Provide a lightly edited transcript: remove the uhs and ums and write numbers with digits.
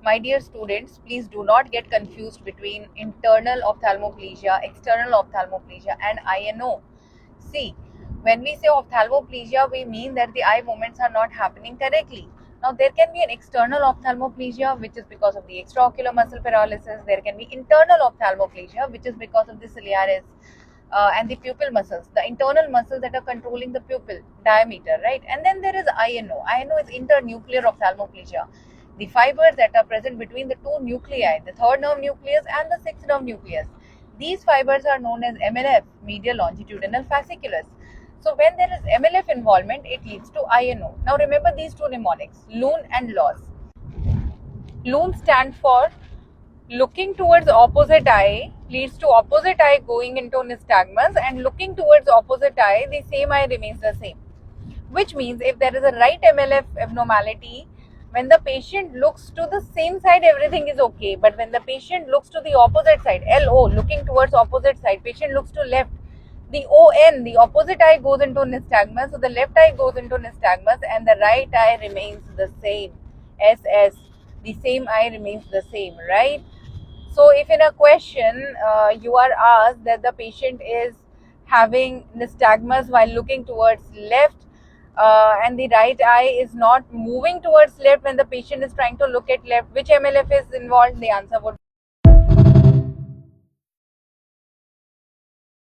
My dear students, please do not get confused between internal ophthalmoplegia, external ophthalmoplegia, and INO. See, when we say ophthalmoplegia, we mean that the eye movements are not happening correctly. Now, there can be an external ophthalmoplegia, which is because of the extraocular muscle paralysis. There can be internal ophthalmoplegia, which is because of the ciliaris and the pupil muscles, the internal muscles that are controlling the pupil diameter, right? And then there is INO. INO is internuclear ophthalmoplegia. The fibers that are present between the two nuclei, the third nerve nucleus and the sixth nerve nucleus. These fibers are known as MLF, medial longitudinal fasciculus. So when there is MLF involvement, it leads to INO. Now remember these two mnemonics, LUN and LOS. LUN stand for looking towards opposite eye leads to opposite eye going into nystagmus, and looking towards opposite eye, the same eye remains the same. Which means if there is a right MLF abnormality, when the patient looks to the same side, everything is okay. But when the patient looks to the opposite side, LO, looking towards opposite side, patient looks to left, the ON, the opposite eye goes into nystagmus, so the left eye goes into nystagmus and the right eye remains the same. SS, the same eye remains the same, right? So if in a question you are asked that the patient is having nystagmus while looking towards left and the right eye is not moving towards left when the patient is trying to look at left, which MLF is involved? The answer would